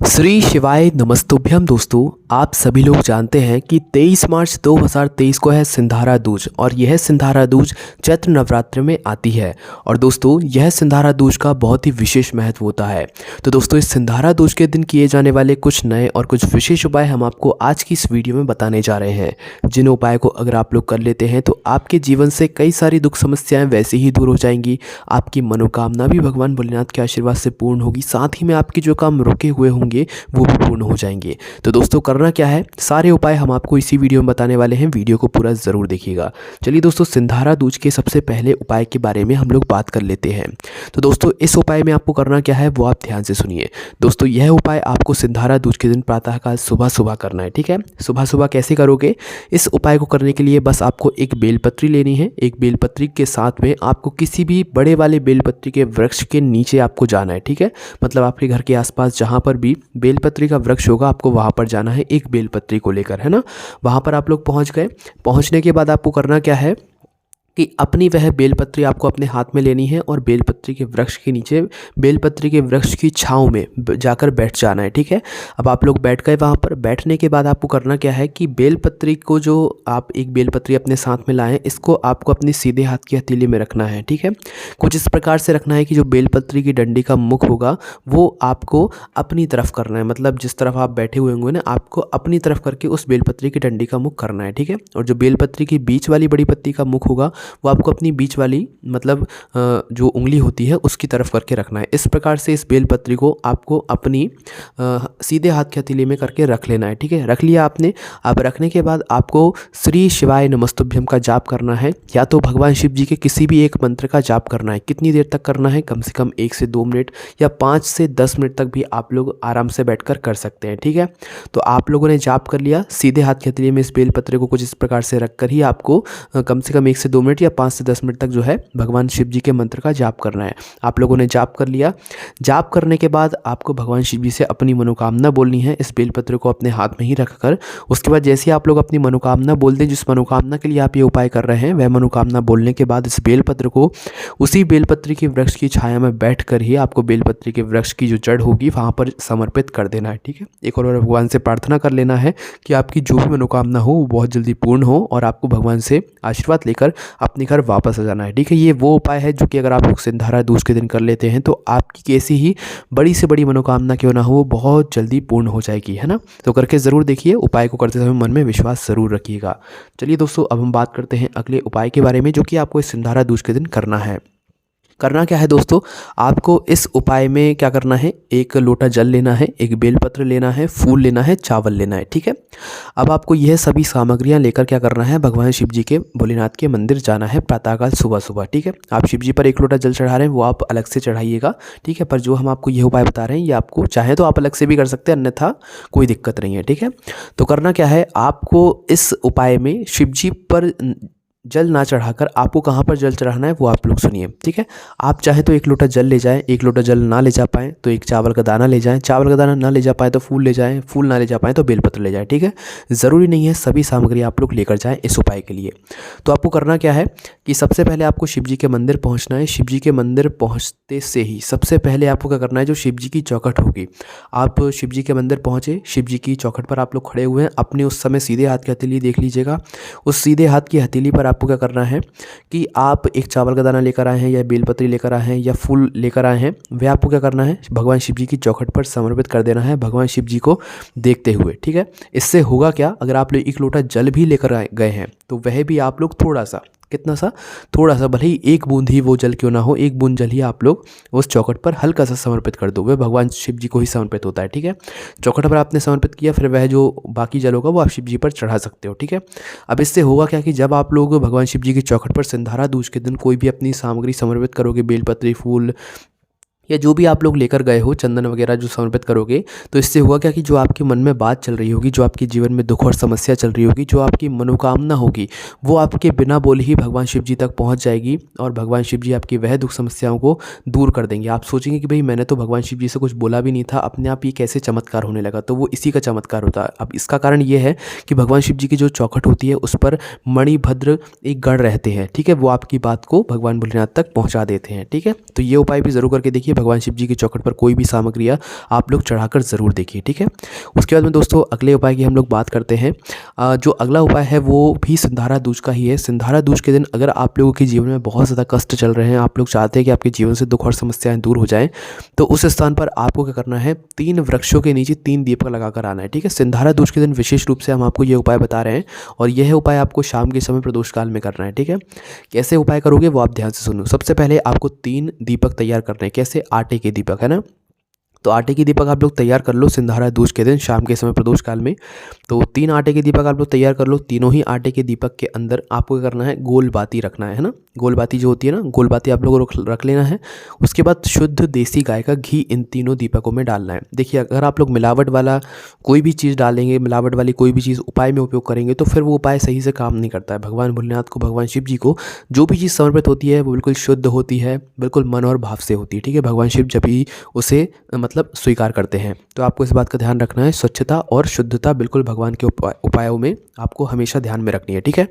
श्री शिवाय नमस्तुभ्यम। दोस्तों, आप सभी लोग जानते हैं कि 23 मार्च 2023 को है सिंधारा दूज और यह सिंधारा दूज चैत्र नवरात्र में आती है। और दोस्तों, यह सिंधारा दूज का बहुत ही विशेष महत्व होता है। तो दोस्तों, इस सिंधारा दूज के दिन किए जाने वाले कुछ नए और कुछ विशेष उपाय हम आपको आज की इस वीडियो में बताने जा रहे हैं, जिन उपाय को अगर आप लोग कर लेते हैं तो आपके जीवन से कई सारी दुख समस्याएं वैसे ही दूर हो जाएंगी। आपकी मनोकामना भी भगवान भोलेनाथ के आशीर्वाद से पूर्ण होगी, साथ ही में आपके जो काम रुके हुए होंगे वो भी पूर्ण हो जाएंगे। तो दोस्तों, करना क्या है, सारे उपाय हम आपको इसी वीडियो में बताने वाले हैं। वीडियो को पूरा ज़रूर देखिएगा। चलिए दोस्तों, सिंधारा दूज के सबसे पहले उपाय के बारे में हम लोग बात कर लेते हैं। तो दोस्तों, इस उपाय में आपको करना क्या है वो आप ध्यान से सुनिए। दोस्तों, यह उपाय आपको सिंधारा दूज के दिन प्रातःकाल सुबह सुबह करना है। ठीक है, सुबह सुबह कैसे करोगे? इस उपाय को करने के लिए बस आपको एक बेलपत्री लेनी है। एक बेलपत्री के साथ में आपको किसी भी बड़े वाले बेलपत्री के वृक्ष के नीचे आपको जाना है। ठीक है, मतलब आपके घर के आसपास जहाँ पर भी बेलपत्री का वृक्ष होगा आपको वहाँ पर जाना है एक बेलपत्री को लेकर, है ना। वहाँ पर आप लोग पहुँच गए। पहुँचने के बाद आपको करना क्या है कि अपनी वह बेलपत्री आपको अपने हाथ में लेनी है और बेलपत्री के वृक्ष के नीचे, बेलपत्री के वृक्ष की छाँव में जाकर बैठ जाना है। ठीक है, अब आप लोग बैठ गए वहाँ पर। बैठने के बाद आपको करना क्या है कि बेलपत्री को, जो आप एक बेलपत्री अपने साथ में लाएं, इसको आपको अपने सीधे हाथ की हथेली में रखना है। ठीक है, कुछ इस प्रकार से रखना है कि जो बेलपत्री की डंडी का मुख होगा वो आपको अपनी तरफ करना है, मतलब जिस तरफ आप बैठे हुए होंगे ना, आपको अपनी तरफ करके उस बेलपत्री की डंडी का मुख करना है। ठीक है, और जो बेलपत्री की बीच वाली बड़ी पत्ती का मुख होगा वो आपको अपनी बीच वाली, मतलब जो उंगली होती है उसकी तरफ करके रखना है। इस प्रकार से इस बेलपत्री को आपको अपनी सीधे हाथ की हथेली में करके रख लेना है। ठीक है, रख लिया आपने। अब रखने के बाद आपको श्री शिवाय नमस्तुभ्यम का जाप करना है, या तो भगवान शिव जी के किसी भी एक मंत्र का जाप करना है। कितनी देर तक करना है? कम से कम 1 से 2 मिनट या 5 से 10 मिनट तक भी आप लोग आराम से बैठकर कर सकते हैं। ठीक है, तो आप लोगों ने जाप कर लिया। सीधे हाथ की हथेली में इस बेलपत्र को कुछ इस प्रकार से रखकर ही आपको कम से कम 1 से 2 मिनट या 5 से 10 मिनट तक जो है भगवान शिव जी के मंत्र का जाप करना है। आप लोगों ने जाप कर लिया। जाप करने के बाद आपको भगवान शिव जी से अपनी मनोकामना बोलनी है, इस बेलपत्र को अपने हाथ में ही रखकर। उसके बाद जैसे ही आप लोग अपनी मनोकामना बोल दें, जिस मनोकामना के लिए आप ये उपाय कर रहे हैं, वह मनोकामना बोलने के बाद इस बेलपत्र को उसी बेलपत्री के वृक्ष की छाया में बैठकर ही आपको बेलपत्री के वृक्ष की जो जड़ होगी वहाँ पर समर्पित कर देना है। ठीक है, एक और भगवान से प्रार्थना कर लेना है कि आपकी जो भी मनोकामना हो वो बहुत जल्दी पूर्ण हो और आपको भगवान से आशीर्वाद लेकर अपने घर वापस आ जाना है। ठीक है, ये वो उपाय है जो कि अगर आप लोग सिंधारा दूज के दिन कर लेते हैं तो आपकी कैसी ही बड़ी से बड़ी मनोकामना क्यों ना हो वो बहुत जल्दी पूर्ण हो जाएगी, है ना। तो करके ज़रूर देखिए। उपाय को करते समय मन में विश्वास ज़रूर रखिएगा। चलिए दोस्तों, अब हम बात करते हैं अगले उपाय के बारे में, जो कि आपको इस सिंधारा दूज के दिन करना है। करना क्या है दोस्तों, आपको इस उपाय में क्या करना है, एक लोटा जल लेना है, एक बेलपत्र लेना है, फूल लेना है, चावल लेना है। ठीक है, अब आपको यह सभी सामग्रियां लेकर क्या करना है, भगवान शिव जी के, भोलेनाथ के मंदिर जाना है प्रातःकाल सुबह सुबह। ठीक है, आप शिव जी पर एक लोटा जल चढ़ा रहे हैं वो आप अलग से चढ़ाइएगा। ठीक है, पर जो हम आपको यह उपाय बता रहे हैं ये आपको चाहे तो आप अलग से भी कर सकते हैं, अन्यथा कोई दिक्कत नहीं है। ठीक है, तो करना क्या है, आपको इस उपाय में शिव जी पर जल ना चढ़ाकर आपको कहाँ पर जल चढ़ाना है वो आप लोग सुनिए। ठीक है, आप चाहे तो एक लोटा जल ले जाएं, एक लोटा जल ना ले जा पाएँ तो एक चावल का दाना ले जाएं, चावल का दाना ना ले जा पाए तो फूल ले जाएं, फूल ना ले जा पाएँ तो बेलपत्र ले जाएं। ठीक है, ज़रूरी नहीं है सभी सामग्री आप लोग लेकर जाएँ इस उपाय के लिए। तो आपको करना क्या है कि सबसे पहले आपको शिव जी के मंदिर पहुँचना है। शिव जी के मंदिर पहुँचते से ही सबसे पहले आपको क्या करना है, जो शिव जी की चौखट होगी, आप शिव जी के मंदिर पहुँचे, शिव जी की चौखट पर आप लोग खड़े हुए हैं, अपने उस समय सीधे हाथ की हथेली देख लीजिएगा। उस सीधे हाथ की हथेली पर आपको क्या करना है कि आप एक चावल का दाना लेकर आए हैं या बेलपत्री लेकर आए हैं या फूल लेकर आए हैं, वह आपको क्या करना है, भगवान शिव जी की चौखट पर समर्पित कर देना है, भगवान शिव जी को देखते हुए। ठीक है, इससे होगा क्या, अगर आप लोग एक लोटा जल भी लेकर गए हैं तो वह भी आप लोग थोड़ा सा, कितना सा, थोड़ा सा, भले ही एक बूंद ही वो जल क्यों ना हो, एक बूंद जल ही आप लोग उस चौखट पर हल्का सा समर्पित कर दो। वह भगवान शिव जी को ही समर्पित होता है। ठीक है, चौखट पर आपने समर्पित किया, फिर वह जो बाकी जल होगा वो आप शिव जी पर चढ़ा सकते हो। ठीक है, अब इससे होगा क्या कि जब आप लोग भगवान शिव जी की चौखट पर सिंधारा दूज के दिन कोई भी अपनी सामग्री समर्पित करोगे, बेलपत्री, फूल या जो भी आप लोग लेकर गए हो, चंदन वगैरह जो समर्पित करोगे, तो इससे हुआ क्या कि जो आपके मन में बात चल रही होगी, जो आपके जीवन में दुख और समस्या चल रही होगी, जो आपकी मनोकामना होगी, वो आपके बिना बोले ही भगवान शिव जी तक पहुंच जाएगी और भगवान शिव जी आपकी वह दुख समस्याओं को दूर कर देंगे। आप सोचेंगे कि भाई मैंने तो भगवान शिव जी से कुछ बोला भी नहीं था, अपने आप ये कैसे चमत्कार होने लगा, तो वो इसी का चमत्कार होता है। अब इसका कारण ये है कि भगवान शिव जी की जो चौखट होती है उस पर मणिभद्र एक गण रहते हैं। ठीक है, वो आपकी बात को भगवान भोलेनाथ तक पहुँचा देते हैं। ठीक है, तो ये उपाय भी ज़रूर करके देखिए। देखिए, भगवान शिव जी की चौखट पर कोई भी सामग्रियाँ आप लोग चढ़ाकर ज़रूर देखिए, ठीक है। उसके बाद में दोस्तों अगले उपाय की हम लोग बात करते हैं। जो अगला उपाय है वो भी सिंधारा दूज का ही है। सिंधारा दूज के दिन अगर आप लोगों के जीवन में बहुत ज़्यादा कष्ट चल रहे हैं, आप लोग चाहते हैं कि आपके जीवन से दुख और समस्याएं दूर हो जाएं, तो उस स्थान पर आपको क्या करना है, 3 वृक्षों के नीचे 3 दीपक लगाकर आना है, ठीक है। सिंधारा दूज के दिन विशेष रूप से हम आपको ये उपाय बता रहे हैं और यह उपाय आपको शाम के समय प्रदोष काल में करना है, ठीक है। कैसे उपाय करोगे वो आप ध्यान से सुनो। सबसे पहले आपको 3 दीपक तैयार करने हैं। कैसे? आटे के दीपक, है ना। तो आटे की दीपक आप लोग तैयार कर लो सिंधारा दूज के दिन शाम के समय प्रदोष काल में। तो 3 आटे के दीपक आप लोग तैयार कर लो। तीनों ही आटे के दीपक के अंदर आपको क्या करना है, गोल बाती रखना है ना। गोल बाती जो होती है ना, गोल बाती आप लोगों को रख लेना है। उसके बाद शुद्ध देसी गाय का घी इन तीनों दीपकों में डालना है। देखिए, अगर आप लोग मिलावट वाला कोई भी चीज़ डालेंगे, मिलावट वाली कोई भी चीज़ उपाय में उपयोग करेंगे, तो फिर वो उपाय सही से काम नहीं करता है। भगवान भोलेनाथ को, भगवान शिव जी को जो भी चीज़ समर्पित होती है वो बिल्कुल शुद्ध होती है, बिल्कुल मन और भाव से होती है, ठीक है। भगवान शिव जब भी उसे मतलब स्वीकार करते हैं। तो आपको इस बात का ध्यान रखना है, स्वच्छता और शुद्धता बिल्कुल भगवान के उपायों में आपको हमेशा ध्यान में रखनी है, ठीक है।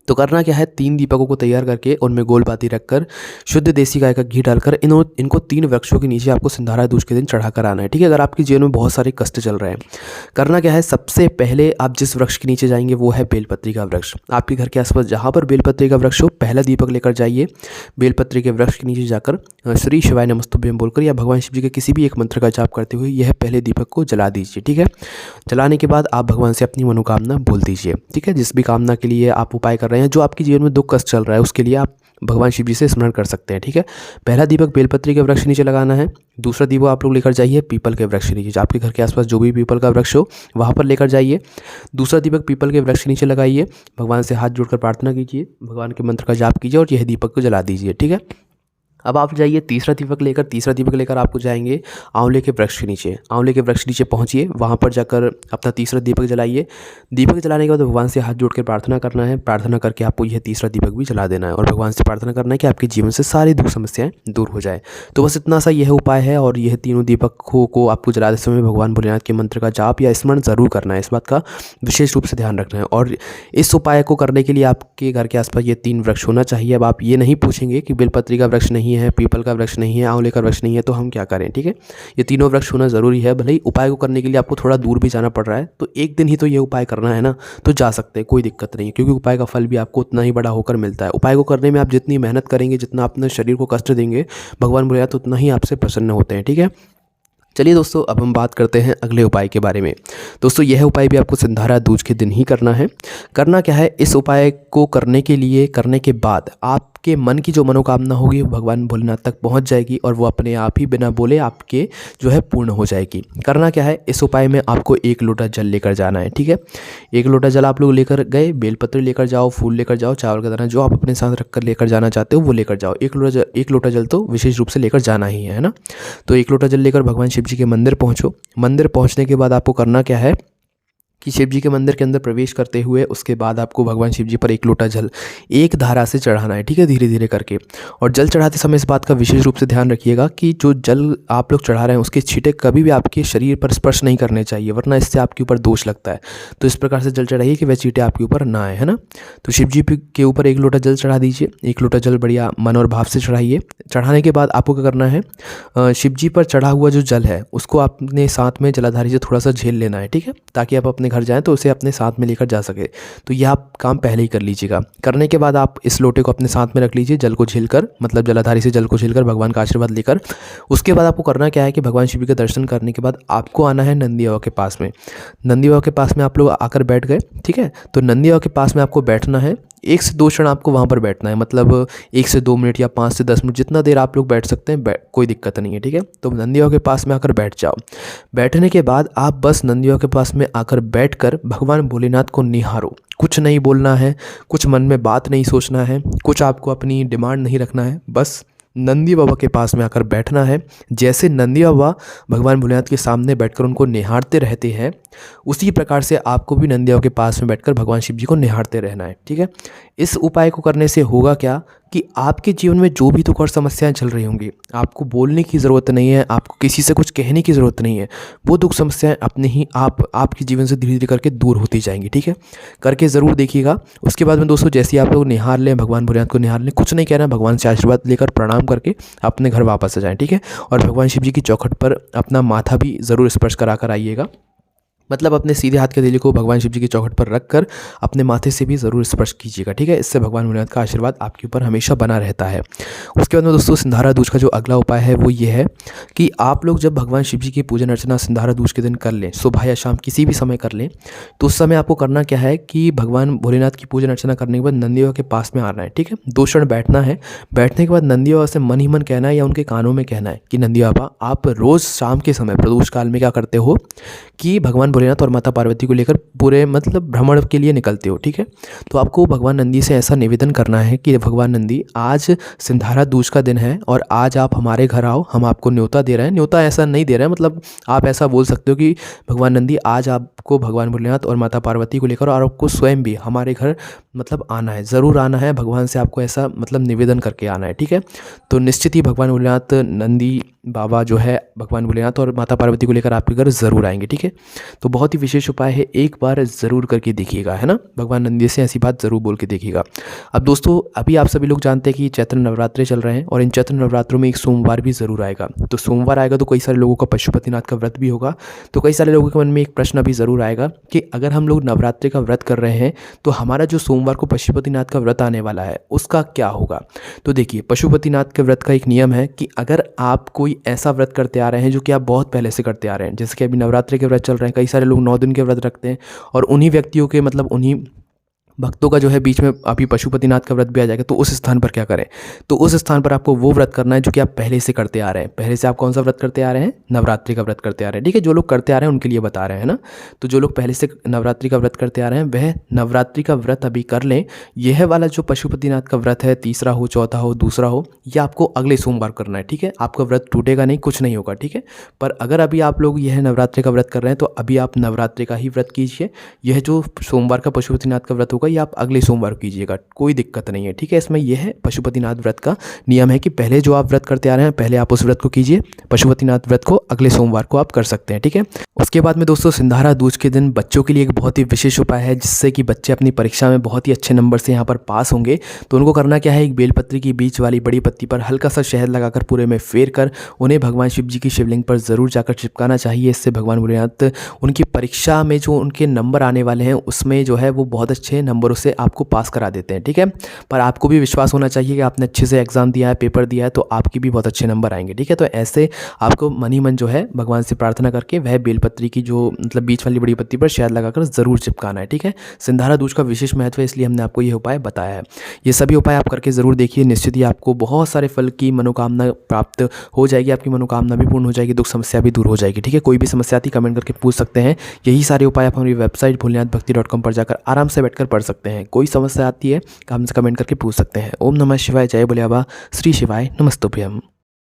तो करना क्या है, 3 दीपकों को तैयार करके उनमें गोल बाती रखकर शुद्ध देसी गाय का घी डालकर इनको 3 वृक्षों के नीचे आपको सिंधारा दूज के दिन चढ़ाकर आना है, ठीक है। अगर आपके जीवन में बहुत सारे कष्ट चल रहे हैं, करना क्या है, सबसे पहले आप जिस वृक्ष के नीचे जाएंगे वो है बेलपत्री का वृक्ष। आपके घर के आसपास जहाँ पर बेलपत्री का वृक्ष हो, पहला दीपक लेकर जाइए। बेलपत्री के वृक्ष के नीचे जाकर श्री शिवाय नमस्तुभ्यम बोलकर या भगवान शिव जी के किसी भी एक मंत्र का जाप करते हुए यह पहले दीपक को जला दीजिए, ठीक है। जलाने के बाद आप भगवान से अपनी मनोकामना बोल दीजिए, ठीक है। जिस भी कामना के लिए आप उपाय कर रहे हैं, जो आपके जीवन में दुख कष्ट चल रहा है, उसके लिए आप भगवान शिव जी से स्मरण कर सकते हैं, ठीक है। पहला दीपक बेलपत्री के वृक्ष नीचे लगाना है। दूसरा दीपक आप लोग लेकर जाइए पीपल के वृक्ष नीचे। आपके घर के आसपास जो भी पीपल का वृक्ष हो वहाँ पर लेकर जाइए। दूसरा दीपक पीपल के वृक्ष नीचे लगाइए। भगवान से हाथ जोड़कर प्रार्थना कीजिए, भगवान के मंत्र का जाप कीजिए और यह दीपक को जला दीजिए, ठीक है। अब आप जाइए तीसरा दीपक लेकर आपको जाएंगे आंवले के वृक्ष के नीचे। आंवले के वृक्ष नीचे पहुंचिए, वहां पर जाकर अपना तीसरा दीपक जलाइए। दीपक जलाने के बाद भगवान से हाथ जोड़ कर प्रार्थना करना है। प्रार्थना करके आपको यह तीसरा दीपक भी जला देना है और भगवान से प्रार्थना करना है कि आपके जीवन से सारी दुख समस्याएं दूर हो जाए। तो बस इतना सा यह उपाय है और यह तीनों दीपकों को आपको जलाते समय भगवान भोलेनाथ के मंत्र का जाप या स्मरण ज़रूर करना है। इस बात का विशेष रूप से ध्यान रखना है। और इस उपाय को करने के लिए आपके घर के आसपास ये 3 वृक्ष होना चाहिए। अब आप ये नहीं पूछेंगे कि बेलपत्री का वृक्ष नहीं है, पीपल का वृक्ष नहीं है, आंवले का वृक्ष नहीं है, तो हम क्या करें, ठीक है। ये तीनों वृक्ष होना ज़रूरी है। भले ही उपाय को करने के लिए आपको थोड़ा दूर भी जाना पड़ रहा है, तो एक दिन ही तो ये उपाय करना है ना, तो जा सकते हैं, कोई दिक्कत नहीं है, क्योंकि उपाय का फल भी आपको उतना ही बड़ा होकर मिलता है। उपाय को करने में आप जितनी मेहनत करेंगे, जितना अपने शरीर को कष्ट देंगे, भगवान भोलेनाथ उतना ही आपसे प्रसन्न होते हैं, ठीक है। चलिए दोस्तों, अब हम बात करते हैं अगले उपाय के बारे में। दोस्तों, यह उपाय भी आपको सिंधारा दूज के दिन ही करना है। करना क्या है, इस उपाय को करने के बाद आपके मन की जो मनोकामना होगी वो भगवान भोलेनाथ तक पहुंच जाएगी और वो अपने आप ही बिना बोले आपके जो है पूर्ण हो जाएगी। करना क्या है, इस उपाय में आपको 1 लोटा जल लेकर जाना है, ठीक है। 1 लोटा जल आप लोग लेकर गए, बेलपत्र लेकर जाओ, फूल लेकर जाओ, चावल का दाना जो आप अपने साथ रख कर लेकर जाना चाहते हो वो लेकर जाओ। 1 लोटा जल तो विशेष रूप से लेकर जाना ही है ना। तो 1 लोटा जल लेकर भगवान शिव जी के मंदिर पहुंचो। मंदिर पहुंचने के बाद आपको करना क्या है कि शिव जी के मंदिर के अंदर प्रवेश करते हुए उसके बाद आपको भगवान शिव जी पर 1 लोटा जल एक धारा से चढ़ाना है, ठीक है, धीरे धीरे करके। और जल चढ़ाते समय इस बात का विशेष रूप से ध्यान रखिएगा कि जो जल आप लोग चढ़ा रहे हैं उसके छींटे कभी भी आपके शरीर पर स्पर्श नहीं करने चाहिए, वरना इससे आपके ऊपर दोष लगता है। तो इस प्रकार से जल चढ़ाइए कि वह छींटे आपके ऊपर ना आए, है ना। तो शिव जी के ऊपर 1 लोटा जल चढ़ा दीजिए। 1 लोटा जल बढ़िया मन और भाव से चढ़ाइए। चढ़ाने के बाद आपको क्या करना है, शिव जी पर चढ़ा हुआ जो जल है उसको आपने साथ में जलाधारी से थोड़ा सा झेल लेना है, ठीक है, ताकि आप अपने घर जाएं तो उसे अपने साथ में लेकर जा सके। तो यह आप काम पहले ही कर लीजिएगा। करने के बाद आप इस लोटे को अपने साथ में रख लीजिए, जल को झीलकर, मतलब जलाधारी से जल को झीलकर भगवान का आशीर्वाद लेकर। उसके बाद आपको करना क्या है कि भगवान शिव जी का दर्शन करने के बाद आपको आना है नंदी बाबा के पास में। नंदी बाबा के पास में आप लोग आकर बैठ गए, ठीक है। तो नंदी बाबा के पास में आपको बैठना है। 1 से 2 क्षण आपको वहाँ पर बैठना है, मतलब 1 से 2 मिनट या 5 से 10 मिनट, जितना देर आप लोग बैठ सकते हैं, कोई दिक्कत नहीं है, ठीक है। तो नंदी बाबा के पास में आकर बैठ जाओ। बैठने के बाद आप बस नंदी बाबा के पास में आकर बैठकर भगवान भोलेनाथ को निहारो। कुछ नहीं बोलना है, कुछ मन में बात नहीं सोचना है, कुछ आपको अपनी डिमांड नहीं रखना है, बस नंदी बाबा के पास में आकर बैठना है। जैसे नंदी बाबा भगवान भोलेनाथ के सामने बैठकर उनको निहारते रहते हैं, उसी प्रकार से आपको भी नंदी बाबा के पास में बैठकर भगवान शिव जी को निहारते रहना है, ठीक है। इस उपाय को करने से होगा क्या कि आपके जीवन में जो भी दुख और समस्याएं चल रही होंगी, आपको बोलने की ज़रूरत नहीं है, आपको किसी से कुछ कहने की ज़रूरत नहीं है। वो दुख समस्याएं अपने ही आपके जीवन से धीरे धीरे करके दूर होती जाएंगी। ठीक है, करके ज़रूर देखिएगा। उसके बाद में दोस्तों, जैसे ही आप लोग निहार लें, भगवान भोलेनाथ को निहार लें, कुछ नहीं कहना, भगवान से आशीर्वाद लेकर प्रणाम करके अपने घर वापस आ जाएँ। ठीक है, और भगवान शिव जी की चौखट पर अपना माथा भी ज़रूर स्पर्श करा कर आइएगा। मतलब अपने सीधे हाथ के हथेली को भगवान शिव जी की चौखट पर रखकर अपने माथे से भी ज़रूर स्पर्श कीजिएगा। ठीक है, इससे भगवान भोलेनाथ का आशीर्वाद आपके ऊपर हमेशा बना रहता है। उसके बाद में दोस्तों, सिंधारा दूज का जो अगला उपाय है वो ये है कि आप लोग जब भगवान शिव जी की पूजन अर्चना सिंधारा दूज के दिन कर लें, सुबह या शाम किसी भी समय कर लें, तो उस समय आपको करना क्या है कि भगवान भोलेनाथ की पूजन अर्चना करने के बाद नंदी बाबा के पास में आना है। ठीक है, 2 क्षण बैठना है। बैठने के बाद नंदी बाबा से मन ही मन कहना है या उनके कानों में कहना है कि नंदी बाबा, आप रोज़ शाम के समय प्रदोष काल में क्या करते हो कि भगवान भोलेनाथ और माता पार्वती को लेकर पूरे मतलब भ्रमण के लिए निकलते हो। ठीक है, तो आपको भगवान नंदी से ऐसा निवेदन करना है कि भगवान नंदी, आज सिंधारा दूज का दिन है और आज आप हमारे घर आओ, हम आपको न्योता दे रहे हैं। न्योता ऐसा नहीं दे रहे हैं, मतलब आप ऐसा बोल सकते हो कि भगवान नंदी, आज आपको भगवान भोलेनाथ और माता पार्वती को लेकर और आपको स्वयं भी हमारे घर मतलब आना है, ज़रूर आना है। भगवान से आपको ऐसा मतलब निवेदन करके आना है। ठीक है, तो निश्चित ही भगवान भोलेनाथ, नंदी बाबा जो है भगवान भोलेनाथ और माता पार्वती को लेकर आपके घर ज़रूर आएंगे। ठीक है, तो बहुत ही विशेष उपाय है, एक बार ज़रूर करके देखिएगा, है ना। भगवान नंदी से ऐसी बात ज़रूर बोल के देखिएगा। अब दोस्तों, अभी आप सभी लोग जानते हैं कि चैत्र नवरात्रे चल रहे हैं और इन चैत्र नवरात्रों में एक सोमवार भी ज़रूर आएगा। तो सोमवार आएगा तो कई सारे लोगों का पशुपतिनाथ का व्रत भी होगा। तो कई सारे लोगों के मन में एक प्रश्न अभी ज़रूर आएगा कि अगर हम लोग नवरात्रि का व्रत कर रहे हैं तो हमारा जो सोमवार को पशुपतिनाथ का व्रत आने वाला है उसका क्या होगा। तो देखिए, पशुपतिनाथ के व्रत का एक नियम है कि अगर आप कोई ऐसा व्रत करते आ रहे हैं जो कि आप बहुत पहले से करते आ रहे हैं, जैसे कि अभी नवरात्रि के व्रत चल रहे हैं, कई सारे लोग 9 दिन के व्रत रखते हैं और उन्हीं व्यक्तियों के मतलब उन्हीं भक्तों का जो है बीच में अभी पशुपतिनाथ का व्रत भी आ जाएगा, तो उस स्थान पर क्या करें। तो उस स्थान पर आपको वो व्रत करना है जो कि आप पहले से करते आ रहे हैं। पहले से आप कौन सा व्रत करते आ रहे हैं? नवरात्रि का व्रत करते आ रहे हैं। ठीक है, जो लोग करते आ रहे हैं उनके लिए बता रहे हैं ना। तो जो लोग पहले से नवरात्रि का व्रत करते आ रहे हैं वह नवरात्रि का व्रत अभी कर लें। यह वाला जो पशुपतिनाथ का व्रत है, तीसरा हो, चौथा हो, दूसरा हो, यह आपको अगले सोमवार करना है। ठीक है, आपका व्रत टूटेगा नहीं, कुछ नहीं होगा। ठीक है, पर अगर अभी आप लोग यह नवरात्रि का व्रत कर रहे हैं तो अभी आप नवरात्रि का ही व्रत कीजिए। यह जो सोमवार का पशुपतिनाथ का व्रत होगा यह आप अगले सोमवार कीजिएगा, कोई दिक्कत नहीं है। ठीक है, इसमें यह है पशुपतिनाथ व्रत का नियम है कि पहले जो आप व्रत करते आ रहे हैं पहले आप उस व्रत को कीजिए, पशुपतिनाथ व्रत को अगले सोमवार को आप कर सकते हैं। ठीक है, उसके बाद में दोस्तों, सिंधारा दूज के दिन बच्चों के लिए एक बहुत ही विशेष उपाय है जिससे कि बच्चे अपनी परीक्षा में बहुत ही अच्छे नंबर से यहाँ पर पास होंगे। तो उनको करना क्या है, एक बेलपत्री की बीच वाली बड़ी पत्ती पर हल्का सा शहद लगाकर पूरे में फेर कर उन्हें भगवान शिव जी की शिवलिंग पर ज़रूर जाकर चिपकाना चाहिए। इससे भगवान भोलेनाथ उनकी परीक्षा में जो उनके नंबर आने वाले हैं उसमें जो है वो बहुत अच्छे नंबरों से आपको पास करा देते हैं। ठीक है, पर आपको भी विश्वास होना चाहिए कि आपने अच्छे से एग्जाम दिया है, पेपर दिया है, तो आपकी भी बहुत अच्छे नंबर आएंगे। ठीक है, तो ऐसे आपको मन ही मन जो है भगवान से प्रार्थना करके वह बेलपत्री की जो मतलब बीच वाली बड़ी पत्ती पर शहद लगाकर ज़रूर चिपकाना है। ठीक है, सिंधारा दूज का विशेष महत्व है, इसलिए हमने आपको यह उपाय बताया है। ये सभी उपाय आप करके ज़रूर देखिए, निश्चित ही आपको बहुत सारे फल की मनोकामना प्राप्त हो जाएगी, आपकी मनोकामना भी पूर्ण हो जाएगी, दुख समस्या भी दूर हो जाएगी। ठीक है, कोई भी समस्या आती कमेंट करके पूछ सकते हैं। यही सारे उपाय आप हमारी वेबसाइट भोलेनाथभक्ति.com पर जाकर आराम से बैठकर पढ़ सकते हैं। कोई समस्या आती है हमसे कमेंट करके पूछ सकते हैं। ओम नमः शिवाय, जय भोले बाबा, श्री शिवाय नमस्तुभ्यम।